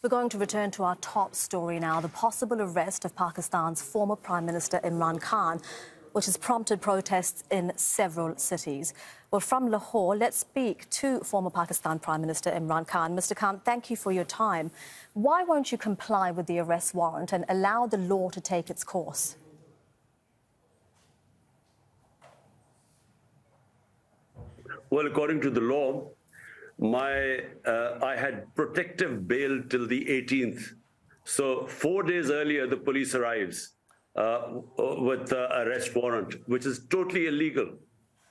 We're going to return to our top story now, the possible arrest of Pakistan's former Prime Minister Imran Khan, which has prompted protests in several cities. Well, from Lahore, let's speak to former Pakistan Prime Minister Imran Khan. Mr. Khan, thank you for your time. Why won't you comply with the arrest warrant and allow the law to take its course? Well, according to the law, I had protective bail till the 18th. So 4 days earlier, the police arrives with the arrest warrant, which is totally illegal.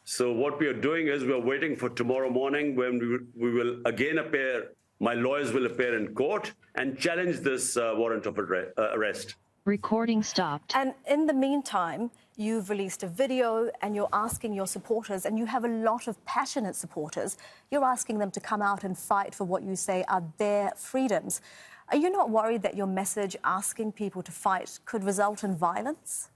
So what we are doing is we are waiting for tomorrow morning when we will again appear, my lawyers will appear in court and challenge this warrant of arrest. Recording stopped. And in the meantime, you've released a video and you're asking your supporters, and you have a lot of passionate supporters, you're asking them to come out and fight for what you say are their freedoms. Are you not worried that your message asking people to fight could result in violence?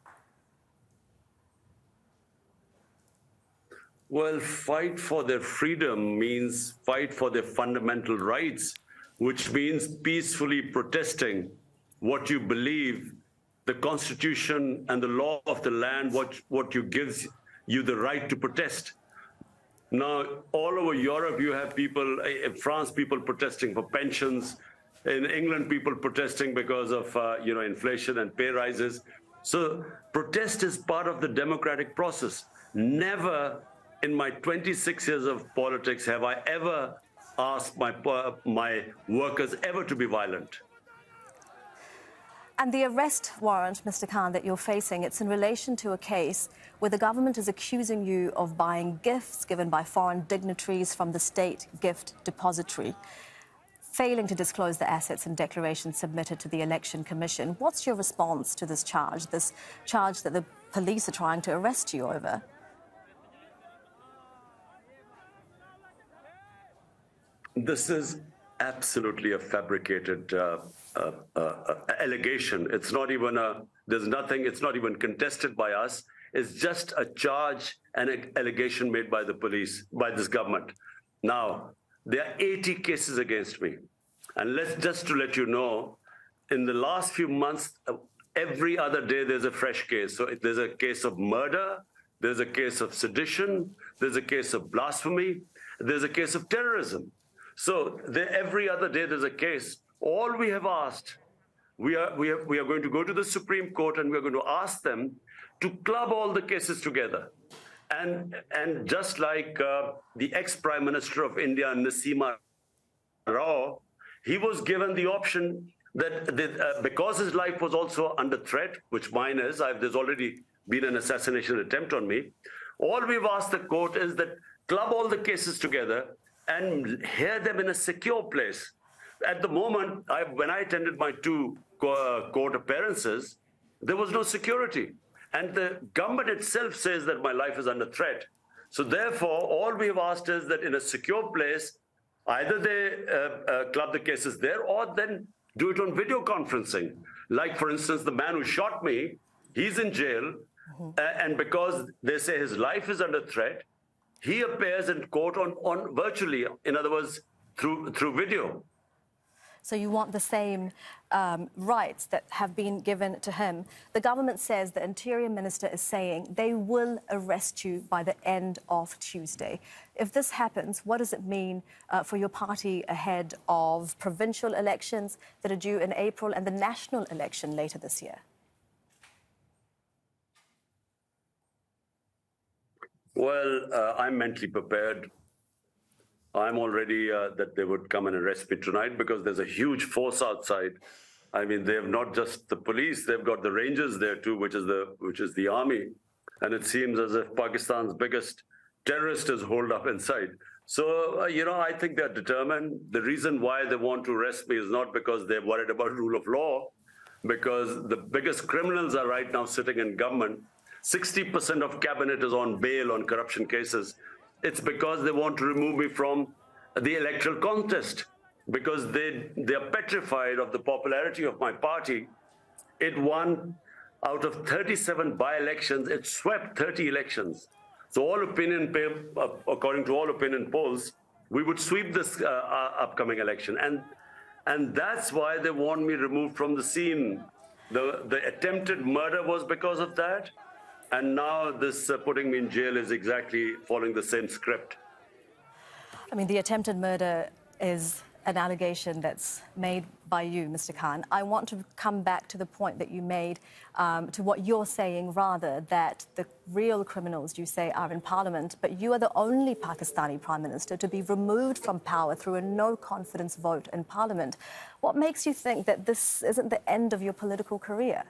Well, fight for their freedom means fight for their fundamental rights, which means peacefully protesting what you believe, the Constitution and the law of the land, what you gives you the right to protest. Now, all over Europe, you have people, in France, people protesting for pensions, in England, people protesting because of inflation and pay rises. So protest is part of the democratic process. Never in my 26 years of politics have I ever asked my workers ever to be violent. And the arrest warrant, Mr. Khan, that you're facing, it's in relation to a case where the government is accusing you of buying gifts given by foreign dignitaries from the state gift depository, failing to disclose the assets and declarations submitted to the Election Commission. What's your response to this charge that the police are trying to arrest you over? This is absolutely a fabricated allegation. It's not even it's not even contested by us. It's just a charge and an allegation made by the police, by this government. Now, there are 80 cases against me. And just to let you know, in the last few months, every other day there's a fresh case. So there's a case of murder, there's a case of sedition, there's a case of blasphemy, there's a case of terrorism. So every other day there's a case. All we have asked, we are going to go to the Supreme Court and we're going to ask them to club all the cases together. And just like the ex-Prime Minister of India, Nasima Rao, he was given the option that because his life was also under threat, which mine is, there's already been an assassination attempt on me. All we've asked the court is that club all the cases together and hear them in a secure place. At the moment, when I attended my two court appearances, there was no security. And the government itself says that my life is under threat. So therefore, all we have asked is that in a secure place, either they club the cases there or then do it on video conferencing. Like, for instance, the man who shot me, he's in jail. And because they say his life is under threat, he appears in court on virtually, in other words, through video. So you want the same rights that have been given to him. The government says the Interior Minister is saying they will arrest you by the end of Tuesday. If this happens, what does it mean for your party ahead of provincial elections that are due in April and the national election later this year? Well, I'm mentally prepared. I'm already that they would come and arrest me tonight because there's a huge force outside. I mean, they have not just the police, they've got the Rangers there too, which is the army. And it seems as if Pakistan's biggest terrorist is holed up inside. So, I think they're determined. The reason why they want to arrest me is not because they're worried about rule of law, because the biggest criminals are right now sitting in government. 60% of cabinet is on bail on corruption cases. It's because they want to remove me from the electoral contest, because they are petrified of the popularity of my party. It won out of 37 by-elections, it swept 30 elections. So according to all opinion polls, we would sweep this upcoming election. And And that's why they want me removed from the scene. The attempted murder was because of that. And now this putting me in jail is exactly following the same script. I mean, the attempted murder is an allegation that's made by you, Mr. Khan. I want to come back to the point that you made, to what you're saying, rather, that the real criminals, you say, are in Parliament, but you are the only Pakistani Prime Minister to be removed from power through a no-confidence vote in Parliament. What makes you think that this isn't the end of your political career?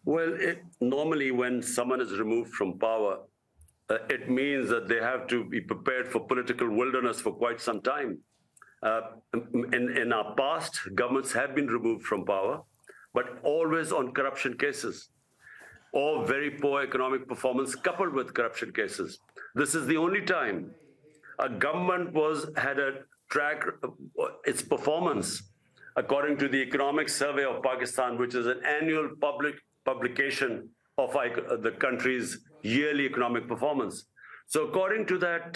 Well, normally when someone is removed from power, it means that they have to be prepared for political wilderness for quite some time. In our past, governments have been removed from power, but always on corruption cases or very poor economic performance coupled with corruption cases. This is the only time a government had a track its performance according to the Economic Survey of Pakistan, which is an annual publication of the country's yearly economic performance. So according to that,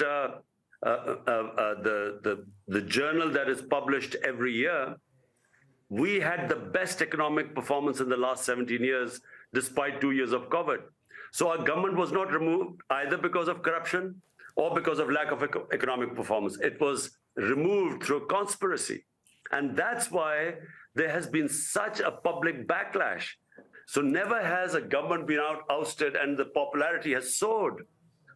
the journal that is published every year, we had the best economic performance in the last 17 years, despite 2 years of COVID. So our government was not removed either because of corruption or because of lack of economic performance. It was removed through a conspiracy. And that's why there has been such a public backlash. So never has a government been ousted and the popularity has soared.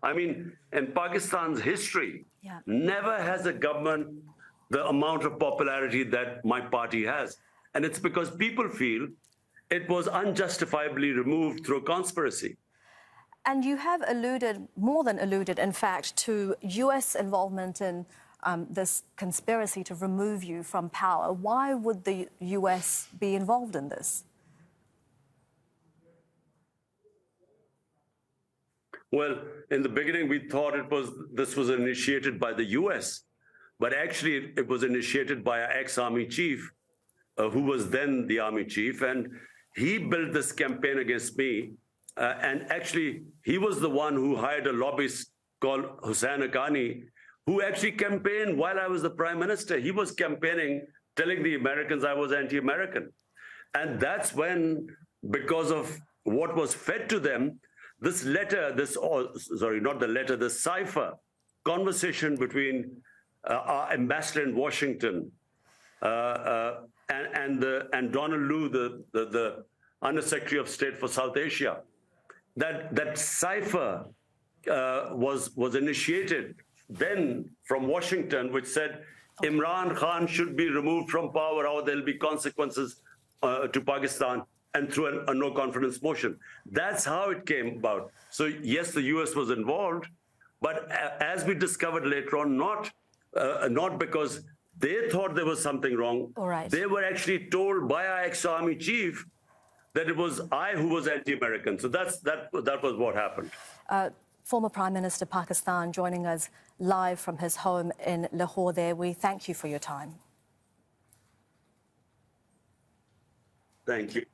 I mean, in Pakistan's history, never has a government the amount of popularity that my party has. And it's because people feel it was unjustifiably removed through a conspiracy. And you have alluded, more than alluded, in fact, to US involvement in this conspiracy to remove you from power. Why would the US be involved in this? Well, in the beginning, we thought this was initiated by the US, but actually it was initiated by our ex-army chief, who was then the army chief, and he built this campaign against me. And actually, he was the one who hired a lobbyist called Hussain Haqqani, who actually campaigned while I was the prime minister. He was campaigning, telling the Americans I was anti-American. And that's when, because of what was fed to them, this letter, the cipher conversation between our ambassador in Washington and Donald Lu, the Undersecretary of State for South Asia, that cipher was initiated then from Washington, which said Imran Khan should be removed from power or there'll be consequences to Pakistan, and through a no-confidence motion. That's how it came about. So yes, the US was involved, but as we discovered later on, not because they thought there was something wrong. All right. They were actually told by our ex-army chief that it was I who was anti-American. So that was what happened. Former Prime Minister Pakistan joining us live from his home in Lahore there. We thank you for your time. Thank you.